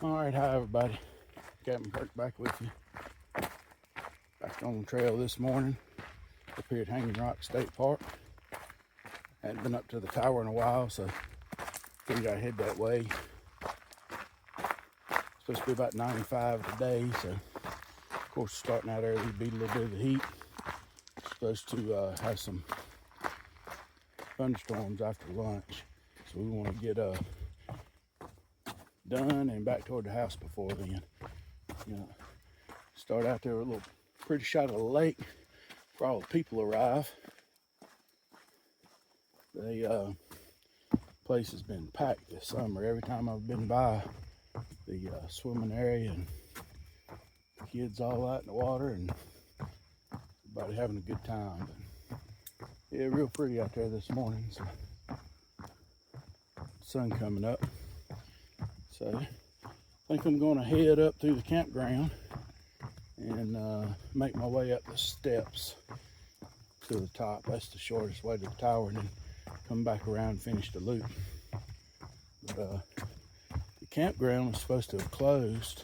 Alright, hi everybody. Captain Kirk back with you. Back on the trail this morning up here at Hanging Rock State Park. Hadn't been up to the tower in a while, so figured I'd head that way. Supposed to be about 95 today, so of course starting out early, beat a little bit of the heat. Supposed to have some thunderstorms after lunch, so we want to get done and back toward the house before then. Start out there with a little pretty shot of the lake before all the people arrive. The place has been packed this summer. Every time I've been by the swimming area, and the kids all out in the water and everybody having a good time. But yeah, real pretty out there this morning. So sun coming up. So I think I'm going to head up through the campground and make my way up the steps to the top. That's the shortest way to the tower, and then come back around and finish the loop. But the campground was supposed to have closed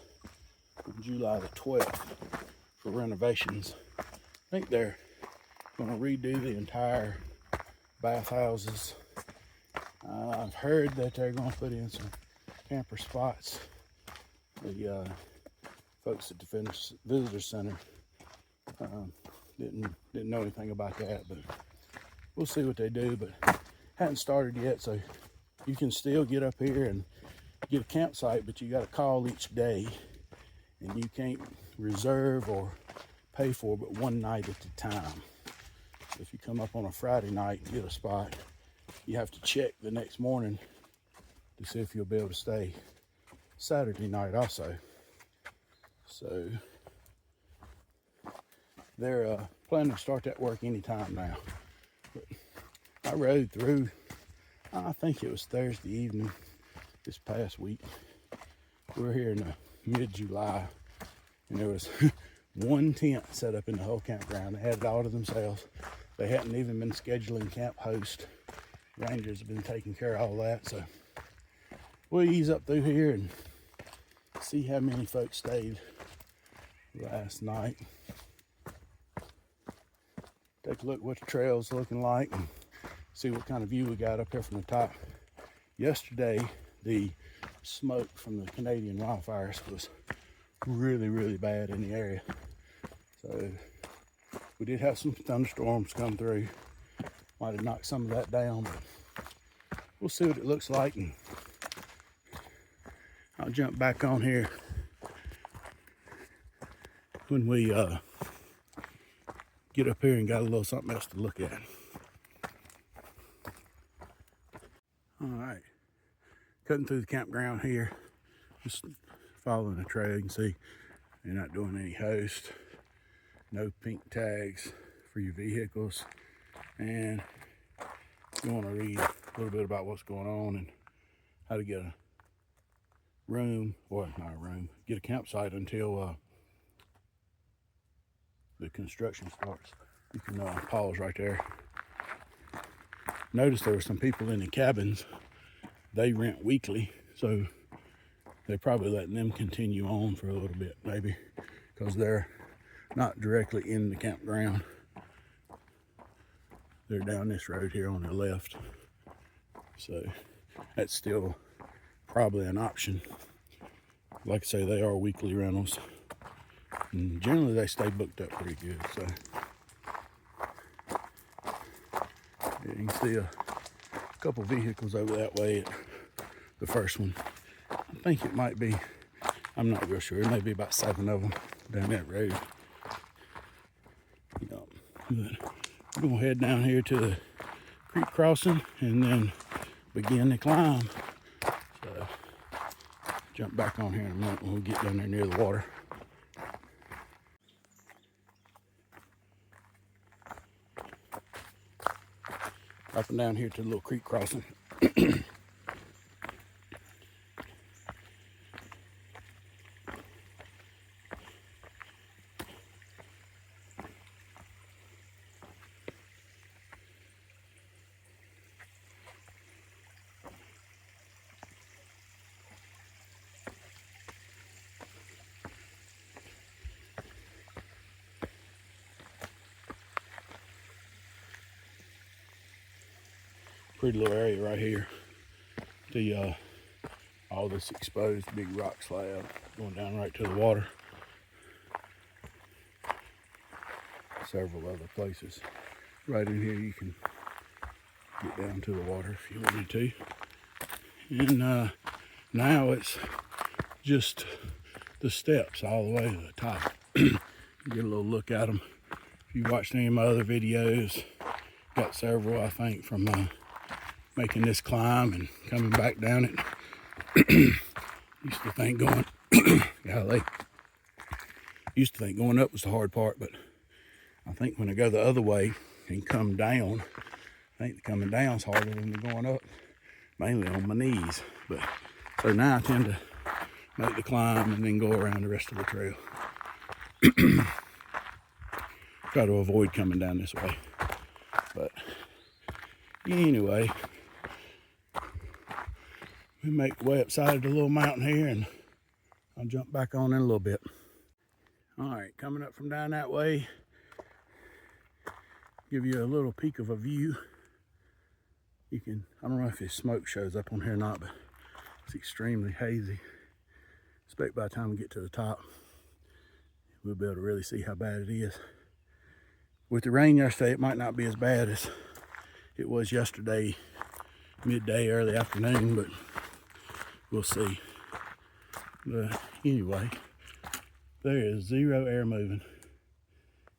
on July the 12th for renovations. I think they're going to redo the entire bathhouses. I've heard that they're going to put in some camper spots. The folks at the visitor center didn't know anything about that, but we'll see what they do. But hadn't started yet, so you can still get up here and get a campsite, but you got to call each day, and you can't reserve or pay for but one night at a time. So if you come up on a Friday night and get a spot, you have to check the next morning to see if you'll be able to stay Saturday night also. So they're planning to start that work anytime now. But I rode through, I think it was Thursday evening this past week. We're here in the mid-July, and there was one tent set up in the whole campground. They had it all to themselves. They hadn't even been scheduling camp host. Rangers have been taking care of all that, so we'll ease up through here and see how many folks stayed last night. Take a look at what the trail's looking like and see what kind of view we got up here from the top. Yesterday, the smoke from the Canadian wildfires was really, really bad in the area. So we did have some thunderstorms come through. Might have knocked some of that down, but we'll see what it looks like, and I'll jump back on here when we get up here and got a little something else to look at. All right, cutting through the campground here, just following the trail. You can see they're not doing any host, no pink tags for your vehicles, and you want to read a little bit about what's going on and how to get a room, or not a room, get a campsite until the construction starts. You can pause right there. Notice there were some people in the cabins. They rent weekly, so they're probably letting them continue on for a little bit, maybe, because they're not directly in the campground. They're down this road here on the left, so that's still probably an option. Like I say, they are weekly rentals, and generally they stay booked up pretty good. So yeah, you can see a couple vehicles over that way at the first one. I think it might be, I'm not real sure, it may be about 7 of them down that road. But we're gonna head down here to the creek crossing and then begin the climb. So jump back on here in a minute when we get down there near the water. Up and down here to the little creek crossing. pretty little area right here. The all this exposed big rock slab going down right to the water. Several other places right in here you can get down to the water if you wanted to. And now it's just the steps all the way to the top. Get a little look at them. If you watched any of my other videos, got several, I think, from making this climb and coming back down it. Used to think going, golly, used to think going up was the hard part, but I think when I go the other way and come down, I think the coming down's harder than the going up, mainly on my knees. But so now I tend to make the climb and then go around the rest of the trail. Try to avoid coming down this way. But anyway, we make the way up side of the little mountain here, and I'll jump back on in a little bit. All right, coming up from down that way, give you a little peek of a view. You can, I don't know if his smoke shows up on here or not, but it's extremely hazy. Expect by the time we get to the top, we'll be able to really see how bad it is. With the rain yesterday, it might not be as bad as it was yesterday, midday, early afternoon, but we'll see. But anyway, there is zero air moving,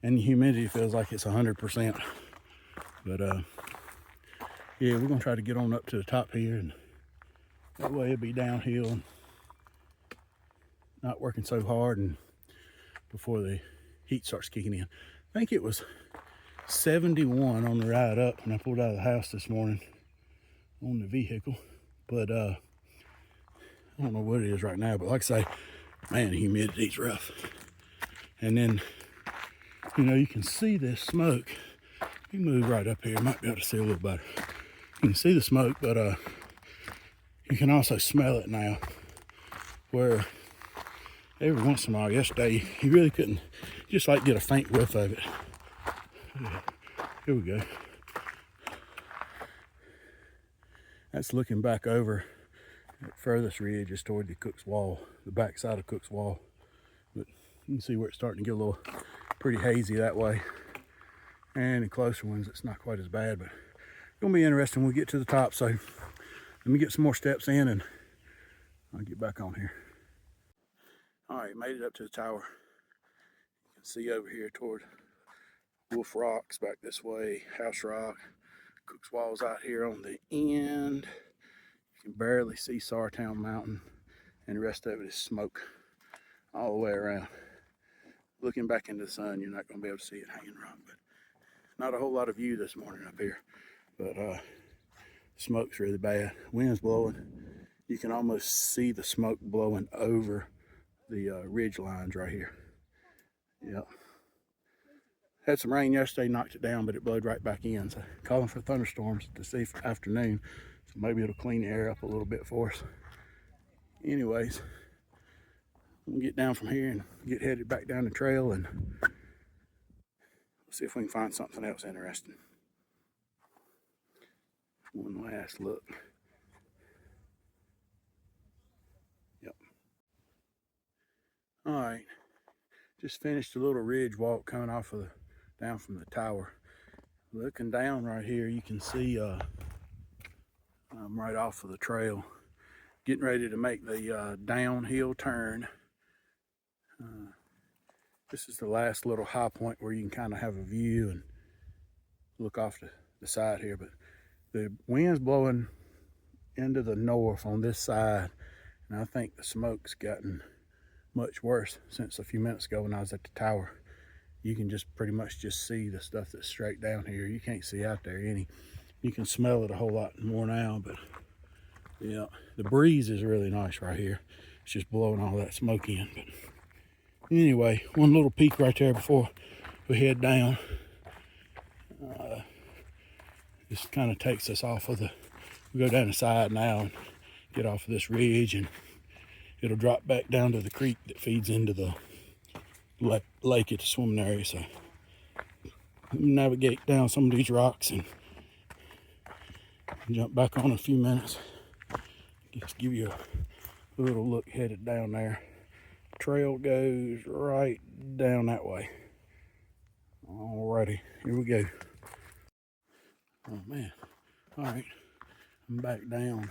and the humidity feels like it's 100%. But yeah, we're gonna try to get on up to the top here, and that way it'll be downhill and not working so hard, and before the heat starts kicking in. I think it was 71 on the ride up when I pulled out of the house this morning on the vehicle, but I don't know what it is right now. But like I say, man, the humidity's rough. And then, you know, you can see this smoke. You move right up here, you might be able to see a little better. You can see the smoke, but you can also smell it now, where every once in a while, yesterday, you really couldn't, just like get a faint whiff of it. Here we go. That's looking back over that furthest ridge is toward the Cook's Wall, the back side of Cook's Wall. But you can see where it's starting to get a little pretty hazy that way. And the closer ones, it's not quite as bad, but it's gonna be interesting when we get to the top. So let me get some more steps in and I'll get back on here. All right, made it up to the tower. You can see over here toward Wolf Rocks back this way, House Rock, Cook's Wall's out here on the end. You can barely see Sartown Mountain, and the rest of it is smoke all the way around. Looking back into the sun, you're not going to be able to see it hanging rock, but not a whole lot of view this morning up here. But smoke's really bad. Wind's blowing. You can almost see the smoke blowing over the ridge lines right here. Yep. Had some rain yesterday, knocked it down, but it blowed right back in. So calling for thunderstorms this afternoon. So maybe it'll clean the air up a little bit for us. Anyways, we'll get down from here and get headed back down the trail, and we'll see if we can find something else interesting. One last look. Yep. All right. Just finished a little ridge walk coming off of down from the tower. Looking down right here, you can see I'm right off of the trail, getting ready to make the downhill turn. This is the last little high point where you can kind of have a view and look off the side here, but the wind's blowing into the north on this side, and I think the smoke's gotten much worse since a few minutes ago when I was at the tower. You can just pretty much just see the stuff that's straight down here. You can't see out there any. You can smell it a whole lot more now, but yeah, the breeze is really nice right here. It's just blowing all that smoke in. But anyway, one little peek right there before we head down. This kind of takes us off of we go down the side now and get off of this ridge, and it'll drop back down to the creek that feeds into the lake at the swimming area. So navigate down some of these rocks and Jump back on in a few minutes. Just give you a little look headed down there. Trail goes right down that way. Alrighty, here we go. Oh man. Alright, I'm back down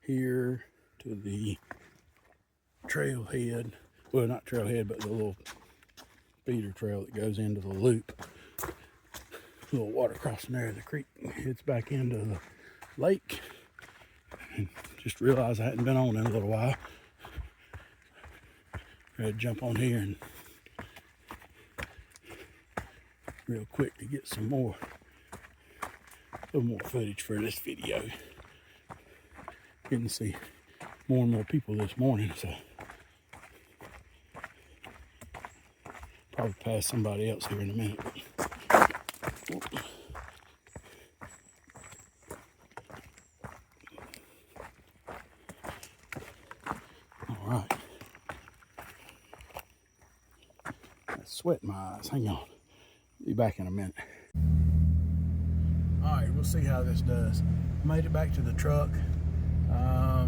here to the trailhead. Well, not trailhead, but the little feeder trail that goes into the loop. A little water crossing there. The creek heads back into the lake. And just realized I hadn't been on in a little while. I had to jump on here and real quick to get some more, a little more footage for this video. Getting to see more and more people this morning, so probably pass somebody else here in a minute. All right. That's sweat in my eyes. Hang on. Be back in a minute. All right, we'll see how this does. Made it back to the truck. My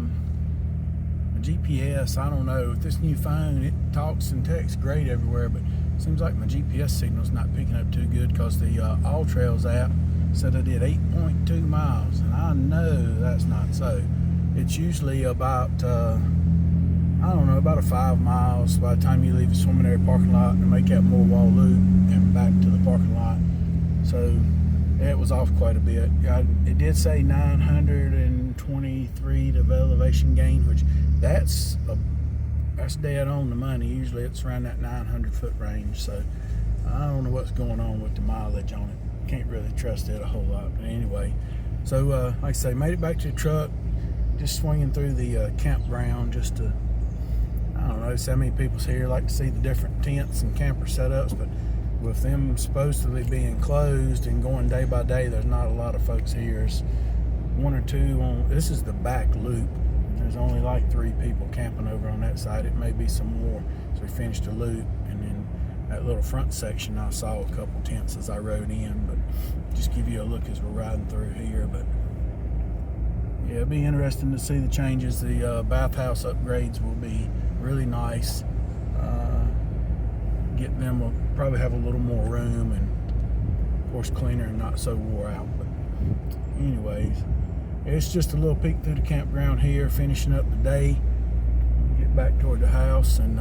GPS, I don't know, with this new phone, it talks and texts great everywhere, but it seems like my GPS signal's not picking up too good because the All Trails app said I did 8.2 miles, and I know that's not so. It's usually about, I don't know, about a 5 miles by the time you leave the swimming area parking lot and make that more wall loop and back to the parking lot. So it was off quite a bit. It did say 923 of elevation gain, which that's dead on the money. Usually it's around that 900 foot range. So I don't know what's going on with the mileage on it. Can't really trust it a whole lot. But anyway, so like I say, made it back to the truck. Just swinging through the campground just to, I don't know, see how many people's here. Like to see the different tents and camper setups, but with them supposedly being closed and going day by day, there's not a lot of folks here. There's one or two on, this is the back loop. There's only like 3 people camping over on that side. It may be some more. So we finished the loop, and then that little front section, I saw a couple tents as I rode in, but just give you a look as we're riding through here. But yeah, it'll be interesting to see the changes. The bathhouse upgrades will be really nice. Getting them will probably have a little more room and of course cleaner and not so wore out. But anyways, it's just a little peek through the campground here, finishing up the day. Get back toward the house and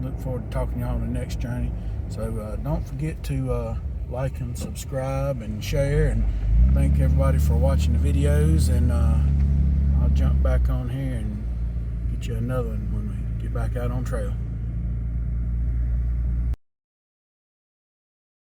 look forward to talking to y'all on the next journey. So don't forget to like and subscribe and share, and thank everybody for watching the videos. And I'll jump back on here and get you another one when we get back out on trail.